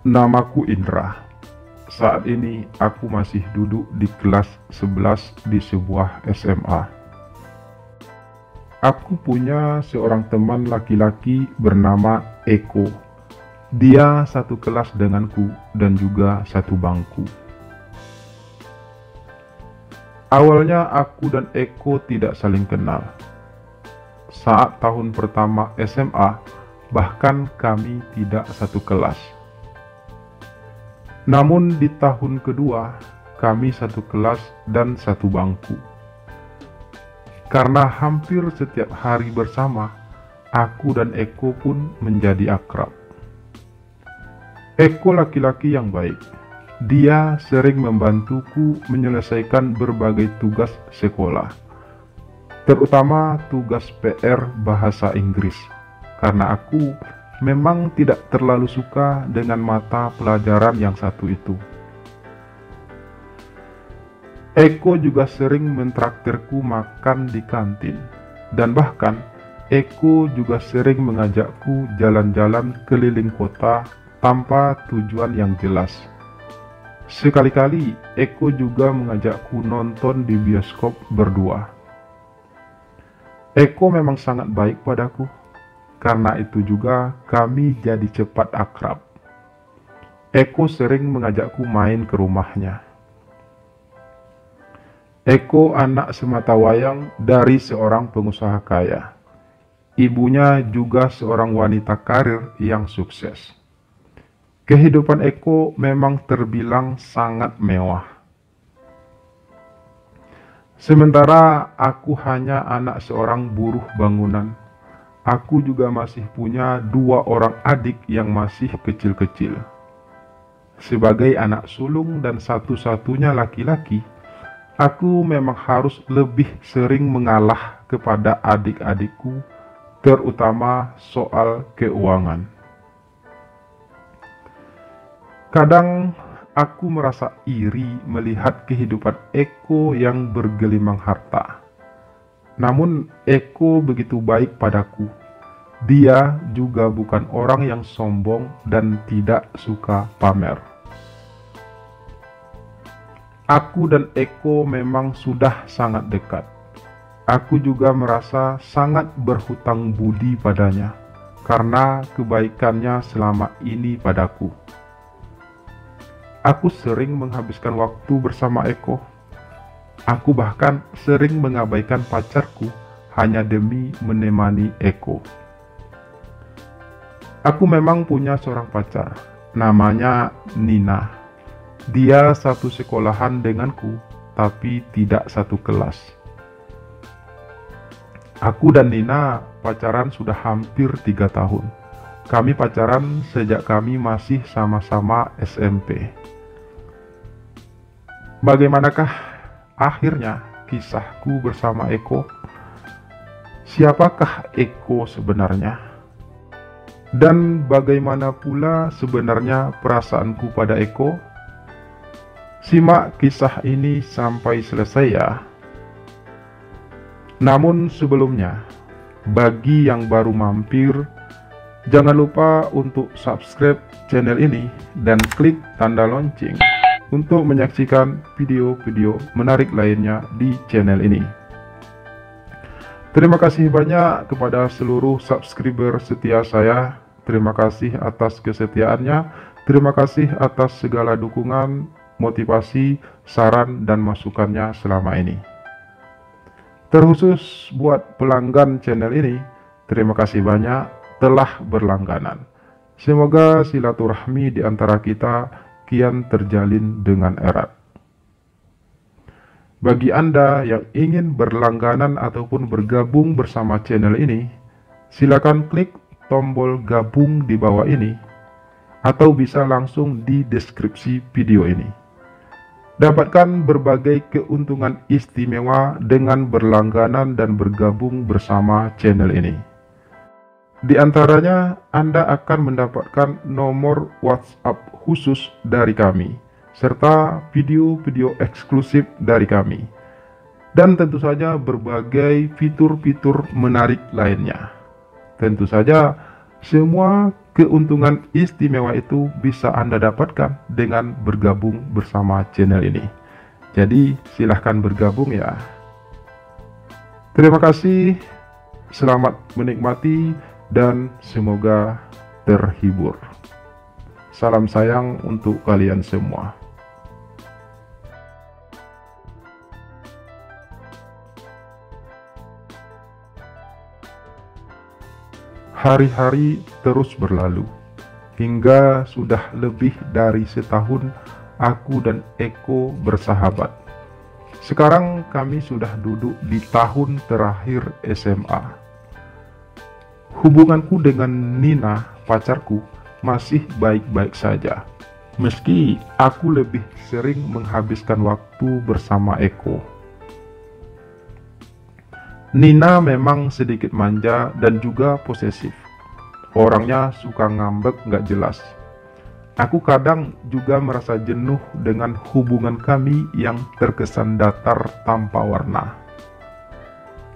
Namaku Indra. Saat ini aku masih duduk di kelas 11 di sebuah SMA. Aku punya seorang teman laki-laki bernama Eko. Dia satu kelas denganku dan juga satu bangku. Awalnya aku dan Eko tidak saling kenal. Saat tahun pertama SMA, bahkan kami tidak satu kelas. Namun di tahun kedua, kami satu kelas dan satu bangku. Karena hampir setiap hari bersama, aku dan Eko pun menjadi akrab. Eko laki-laki yang baik. Dia sering membantuku menyelesaikan berbagai tugas sekolah, terutama tugas PR bahasa Inggris, karena aku memang tidak terlalu suka dengan mata pelajaran yang satu itu. Eko juga sering mentraktirku makan di kantin, dan bahkan Eko juga sering mengajakku jalan-jalan keliling kota tanpa tujuan yang jelas. Sekali-kali Eko juga mengajakku nonton di bioskop berdua. Eko memang sangat baik padaku. Karena itu juga kami jadi cepat akrab. Eko sering mengajakku main ke rumahnya. Eko anak sematawayang dari seorang pengusaha kaya. Ibunya juga seorang wanita karir yang sukses. Kehidupan Eko memang terbilang sangat mewah. Sementara aku hanya anak seorang buruh bangunan. Aku juga masih punya 2 orang adik yang masih kecil-kecil. Sebagai anak sulung dan satu-satunya laki-laki, aku memang harus lebih sering mengalah kepada adik-adikku, terutama soal keuangan. Kadang aku merasa iri melihat kehidupan Eko yang bergelimang harta. Namun Eko begitu baik padaku. Dia juga bukan orang yang sombong dan tidak suka pamer. Aku dan Eko memang sudah sangat dekat. Aku juga merasa sangat berhutang budi padanya karena kebaikannya selama ini padaku. Aku sering menghabiskan waktu bersama Eko. Aku bahkan sering mengabaikan pacarku hanya demi menemani Eko. Aku memang punya seorang pacar, namanya Nina. Dia satu sekolahan denganku, tapi tidak satu kelas. Aku dan Nina pacaran sudah hampir 3 tahun. Kami pacaran sejak kami masih sama-sama SMP. Bagaimanakah akhirnya kisahku bersama Eko? Siapakah Eko sebenarnya? Dan bagaimana pula sebenarnya perasaanku pada Eko? Simak kisah ini sampai selesai ya. Namun sebelumnya, bagi yang baru mampir, jangan lupa untuk subscribe channel ini dan klik tanda lonceng untuk menyaksikan video-video menarik lainnya di channel ini. Terima kasih banyak kepada seluruh subscriber setia saya. Terima kasih atas kesetiaannya. Terima kasih atas segala dukungan, motivasi, saran, dan masukannya selama ini. Terkhusus buat pelanggan channel ini, terima kasih banyak telah berlangganan. Semoga silaturahmi di antara kita kian terjalin dengan erat. Bagi Anda yang ingin berlangganan ataupun bergabung bersama channel ini, silakan klik tombol gabung di bawah ini, atau bisa langsung di deskripsi video ini. Dapatkan berbagai keuntungan istimewa dengan berlangganan dan bergabung bersama channel ini. Di antaranya, Anda akan mendapatkan nomor WhatsApp khusus dari kami, serta video-video eksklusif dari kami, dan tentu saja berbagai fitur-fitur menarik lainnya. Tentu saja, semua Keuntungan istimewa itu bisa Anda dapatkan dengan bergabung bersama channel ini. Jadi silahkan bergabung ya. Terima kasih, selamat menikmati, dan semoga terhibur. Salam sayang untuk kalian semua. Hari-hari terus berlalu, hingga sudah lebih dari setahun aku dan Eko bersahabat. Sekarang kami sudah duduk di tahun terakhir SMA. Hubunganku dengan Nina, pacarku, masih baik-baik saja. Meski aku lebih sering menghabiskan waktu bersama Eko. Nina memang sedikit manja dan juga posesif. Orangnya suka ngambek gak jelas. Aku kadang juga merasa jenuh dengan hubungan kami yang terkesan datar tanpa warna.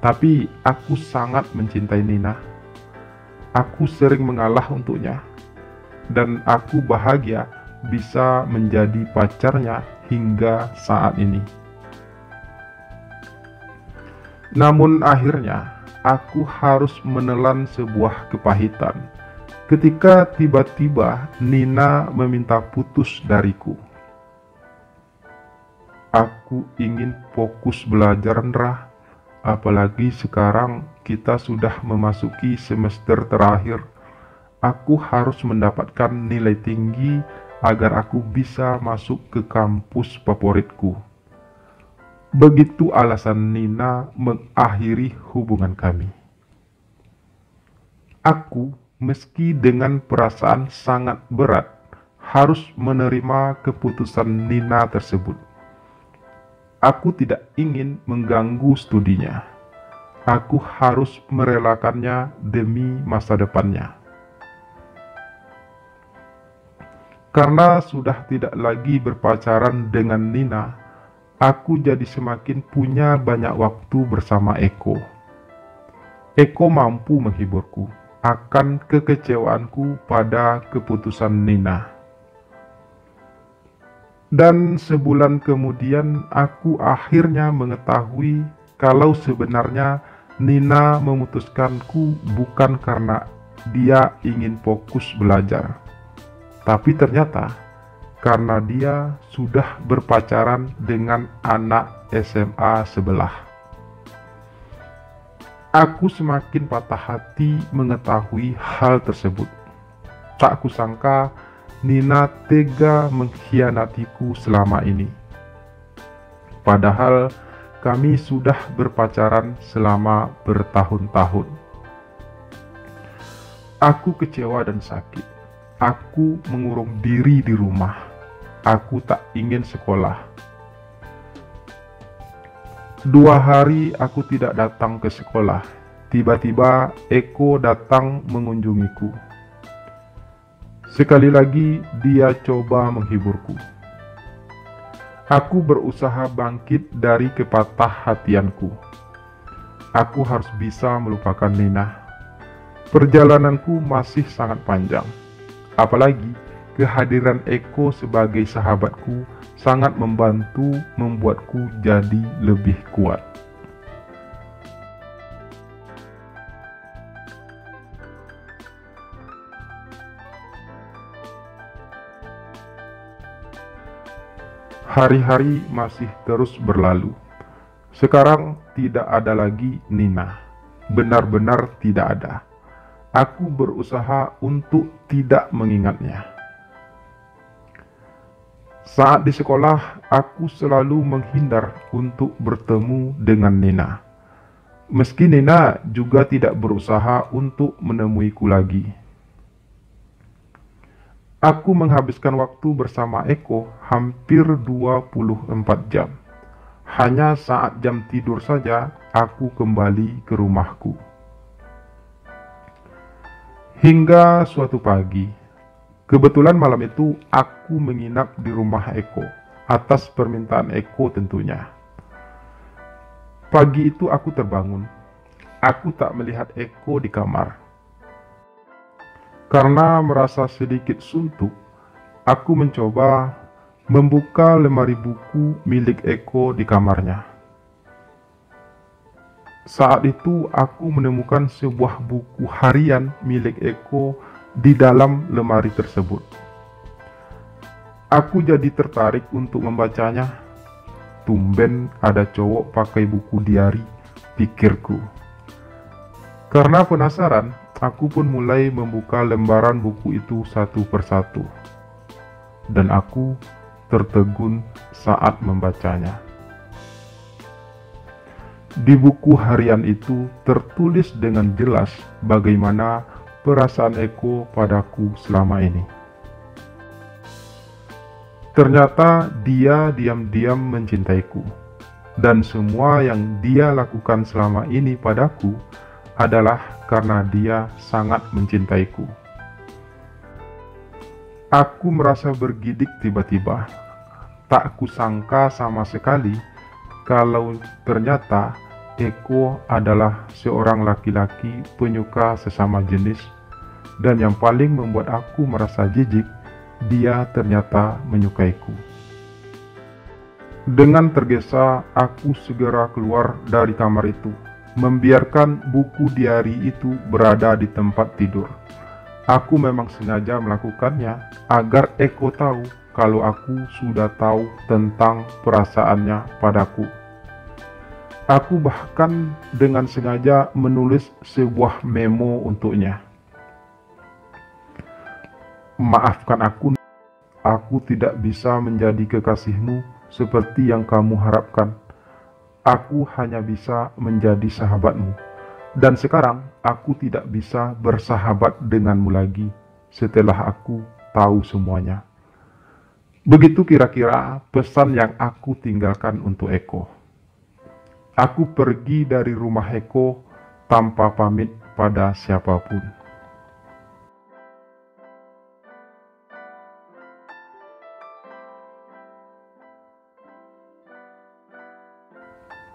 Tapi aku sangat mencintai Nina. Aku sering mengalah untuknya. Dan aku bahagia bisa menjadi pacarnya hingga saat ini. Namun akhirnya, aku harus menelan sebuah kepahitan ketika tiba-tiba Nina meminta putus dariku. Aku ingin fokus belajar, Ndra, apalagi sekarang kita sudah memasuki semester terakhir. Aku harus mendapatkan nilai tinggi agar aku bisa masuk ke kampus favoritku. Begitu alasan Nina mengakhiri hubungan kami. Aku, meski dengan perasaan sangat berat, harus menerima keputusan Nina tersebut. Aku tidak ingin mengganggu studinya. Aku harus merelakannya demi masa depannya. Karena sudah tidak lagi berpacaran dengan Nina, aku jadi semakin punya banyak waktu bersama Eko. Eko mampu menghiburku akan kekecewaanku pada keputusan Nina. Dan sebulan kemudian aku akhirnya mengetahui kalau sebenarnya Nina memutuskanku bukan karena dia ingin fokus belajar, tapi ternyata karena dia sudah berpacaran dengan anak SMA sebelah. Aku semakin patah hati mengetahui hal tersebut. Tak kusangka Nina tega mengkhianatiku selama ini. Padahal kami sudah berpacaran selama bertahun-tahun. Aku kecewa dan sakit. Aku mengurung diri di rumah. Aku tak ingin sekolah. 2 hari aku tidak datang ke sekolah. Tiba-tiba Eko datang mengunjungiku. Sekali lagi dia coba menghiburku. Aku berusaha bangkit dari kepatah hatianku. Aku harus bisa melupakan Nina. Perjalananku masih sangat panjang. Apalagi kehadiran Eko sebagai sahabatku sangat membantu membuatku jadi lebih kuat. Hari-hari masih terus berlalu. Sekarang tidak ada lagi Nina. Benar-benar tidak ada. Aku berusaha untuk tidak mengingatnya. Saat di sekolah, aku selalu menghindar untuk bertemu dengan Nina. Meski Nina juga tidak berusaha untuk menemuiku lagi. Aku menghabiskan waktu bersama Eko hampir 24 jam. Hanya saat jam tidur saja, aku kembali ke rumahku. Hingga suatu pagi, kebetulan malam itu aku menginap di rumah Eko, atas permintaan Eko tentunya. Pagi itu aku terbangun. Aku tak melihat Eko di kamar. Karena merasa sedikit suntuk, aku mencoba membuka lemari buku milik Eko di kamarnya. Saat itu aku menemukan sebuah buku harian milik Eko di dalam lemari tersebut. Aku jadi tertarik untuk membacanya. Tumben ada cowok pakai buku diari, pikirku. Karena penasaran, aku pun mulai membuka lembaran buku itu satu persatu. Dan aku tertegun saat membacanya. Di buku harian itu tertulis dengan jelas bagaimana perasaan Eko padaku selama ini. Ternyata dia diam-diam mencintaiku, dan semua yang dia lakukan selama ini padaku adalah karena dia sangat mencintaiku. Aku merasa bergidik tiba-tiba. Tak kusangka sama sekali kalau ternyata Eko adalah seorang laki-laki penyuka sesama jenis, dan yang paling membuat aku merasa jijik, dia ternyata menyukaiku. Dengan tergesa, aku segera keluar dari kamar itu, membiarkan buku diari itu berada di tempat tidur. Aku memang sengaja melakukannya agar Eko tahu kalau aku sudah tahu tentang perasaannya padaku. Aku bahkan dengan sengaja menulis sebuah memo untuknya. Maafkan aku tidak bisa menjadi kekasihmu seperti yang kamu harapkan. Aku hanya bisa menjadi sahabatmu. Dan sekarang aku tidak bisa bersahabat denganmu lagi setelah aku tahu semuanya. Begitu kira-kira pesan yang aku tinggalkan untuk Eko. Aku pergi dari rumah Eko tanpa pamit pada siapapun.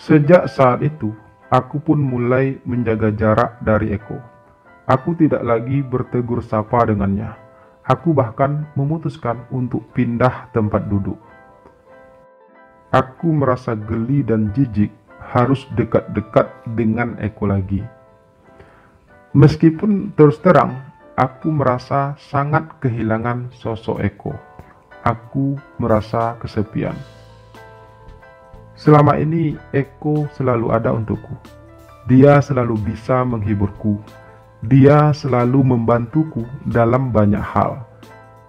Sejak saat itu, aku pun mulai menjaga jarak dari Eko. Aku tidak lagi bertegur sapa dengannya. Aku bahkan memutuskan untuk pindah tempat duduk. Aku merasa geli dan jijik harus dekat-dekat dengan Eko lagi. Meskipun terus terang, aku merasa sangat kehilangan sosok Eko. Aku merasa kesepian. Selama ini Eko selalu ada untukku. Dia selalu bisa menghiburku. Dia selalu membantuku dalam banyak hal.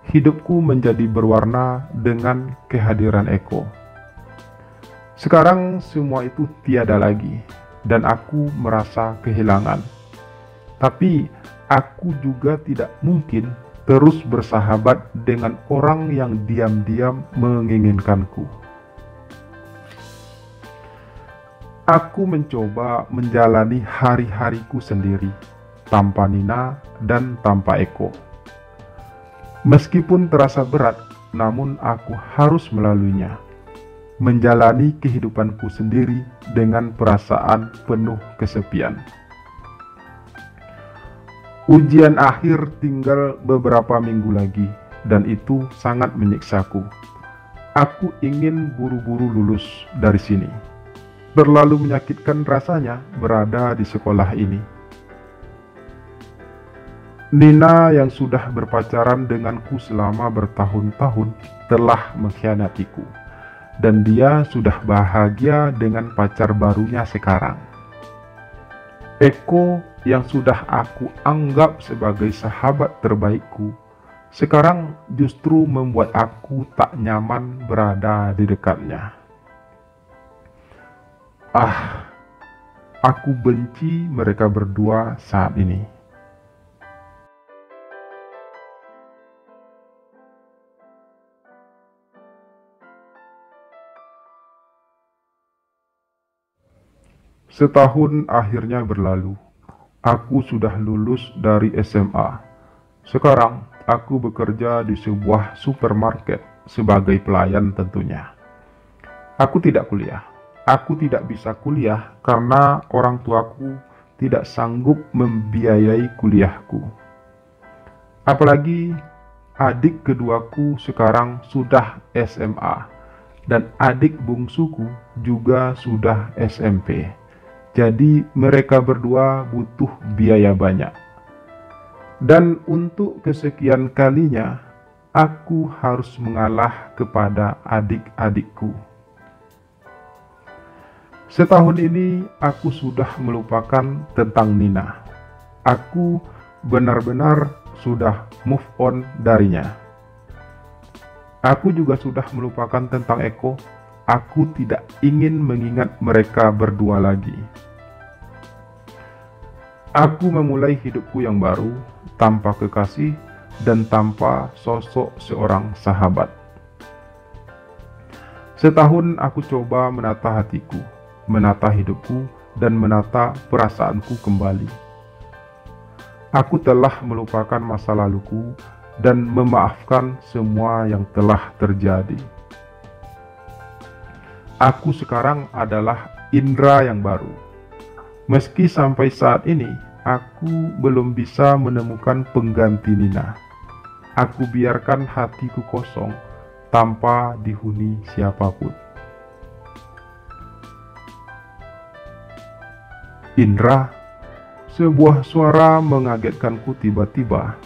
Hidupku menjadi berwarna dengan kehadiran Eko. Sekarang semua itu tiada lagi, dan aku merasa kehilangan. Tapi aku juga tidak mungkin terus bersahabat dengan orang yang diam-diam menginginkanku. Aku mencoba menjalani hari-hariku sendiri, tanpa Nina dan tanpa Eko. Meskipun terasa berat, namun aku harus melaluinya. Menjalani kehidupanku sendiri dengan perasaan penuh kesepian. Ujian akhir tinggal beberapa minggu lagi, dan itu sangat menyiksaku. Aku ingin buru-buru lulus dari sini. Terlalu menyakitkan rasanya berada di sekolah ini. Nina yang sudah berpacaran denganku selama bertahun-tahun telah mengkhianatiku, dan dia sudah bahagia dengan pacar barunya sekarang. Eko yang sudah aku anggap sebagai sahabat terbaikku, sekarang justru membuat aku tak nyaman berada di dekatnya. Aku benci mereka berdua saat ini. Setahun akhirnya berlalu. Aku sudah lulus dari SMA. Sekarang aku bekerja di sebuah supermarket sebagai pelayan tentunya. Aku tidak kuliah. Aku tidak bisa kuliah karena orang tuaku tidak sanggup membiayai kuliahku. Apalagi adik keduaku sekarang sudah SMA dan adik bungsuku juga sudah SMP. Jadi mereka berdua butuh biaya banyak. Dan untuk kesekian kalinya, aku harus mengalah kepada adik-adikku. Setahun ini aku sudah melupakan tentang Nina. Aku benar-benar sudah move on darinya. Aku juga sudah melupakan tentang Eko. Aku tidak ingin mengingat mereka berdua lagi. Aku memulai hidupku yang baru, tanpa kekasih dan tanpa sosok seorang sahabat. Setahun aku coba menata hatiku, menata hidupku, dan menata perasaanku kembali. Aku telah melupakan masa laluku dan memaafkan semua yang telah terjadi. Aku sekarang adalah Indra yang baru. Meski sampai saat ini, aku belum bisa menemukan pengganti Nina. Aku biarkan hatiku kosong tanpa dihuni siapapun. Indra, sebuah suara mengagetkanku tiba-tiba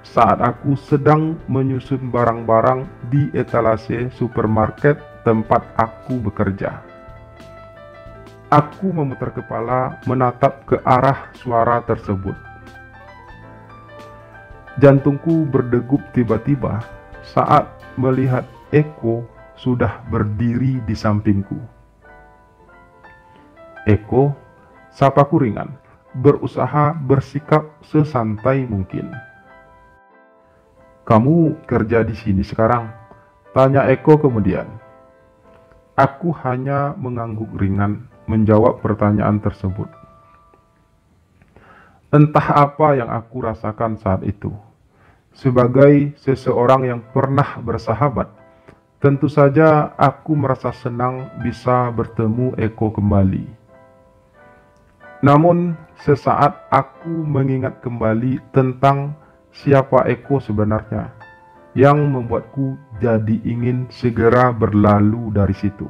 saat aku sedang menyusun barang-barang di etalase supermarket tempat aku bekerja. Aku memutar kepala menatap ke arah suara tersebut. Jantungku berdegup tiba-tiba saat melihat Eko sudah berdiri di sampingku. Eko, sapaku ringan, berusaha bersikap sesantai mungkin. "Kamu kerja di sini sekarang?" tanya Eko kemudian. Aku hanya mengangguk ringan menjawab pertanyaan tersebut. Entah apa yang aku rasakan saat itu. Sebagai seseorang yang pernah bersahabat, tentu saja aku merasa senang bisa bertemu Eko kembali. Namun, sesaat aku mengingat kembali tentang siapa Eko sebenarnya, yang membuatku jadi ingin segera berlalu dari situ.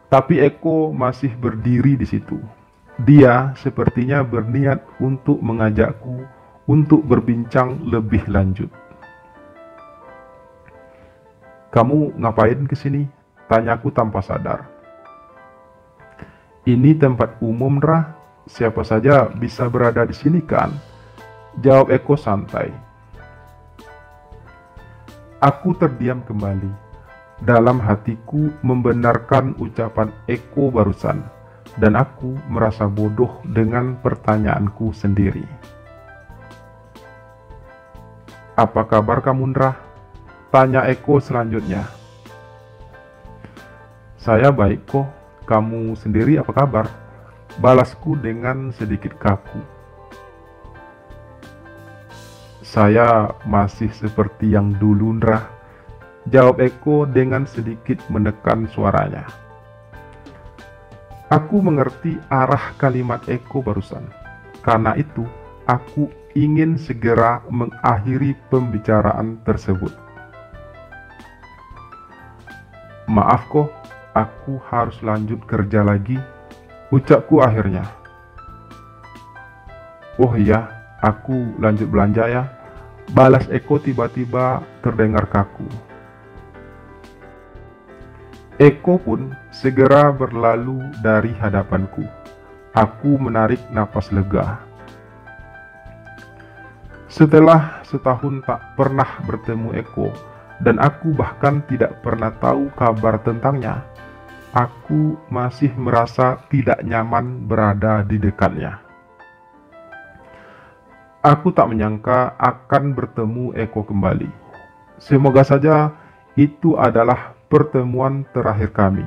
Tapi Eko masih berdiri di situ. Dia sepertinya berniat untuk mengajakku untuk berbincang lebih lanjut. "Kamu ngapain kesini?" tanyaku tanpa sadar. "Ini tempat umum, Rah. Siapa saja bisa berada di sini kan?" jawab Eko santai. Aku terdiam kembali. Dalam hatiku membenarkan ucapan Eko barusan, dan aku merasa bodoh dengan pertanyaanku sendiri. "Apa kabar kamu, Ndra?" tanya Eko selanjutnya. "Saya baik kok, kamu sendiri apa kabar?" balasku dengan sedikit kaku. "Saya masih seperti yang dulu, Ndra," jawab Eko dengan sedikit menekan suaranya. Aku mengerti arah kalimat Eko barusan. Karena itu, aku ingin segera mengakhiri pembicaraan tersebut. "Maaf kok, aku harus lanjut kerja lagi," ucapku akhirnya. "Oh iya, aku lanjut belanja ya," balas Eko tiba-tiba terdengar kaku. Eko pun segera berlalu dari hadapanku. Aku menarik napas lega. Setelah setahun tak pernah bertemu Eko, dan aku bahkan tidak pernah tahu kabar tentangnya, aku masih merasa tidak nyaman berada di dekatnya. Aku tak menyangka akan bertemu Eko kembali. Semoga saja itu adalah pertemuan terakhir kami.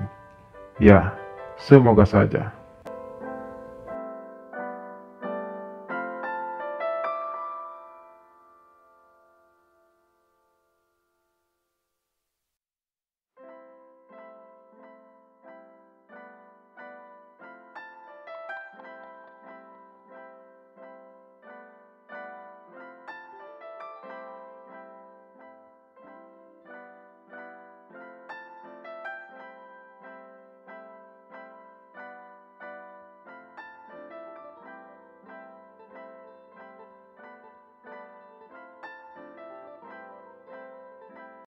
Ya, semoga saja.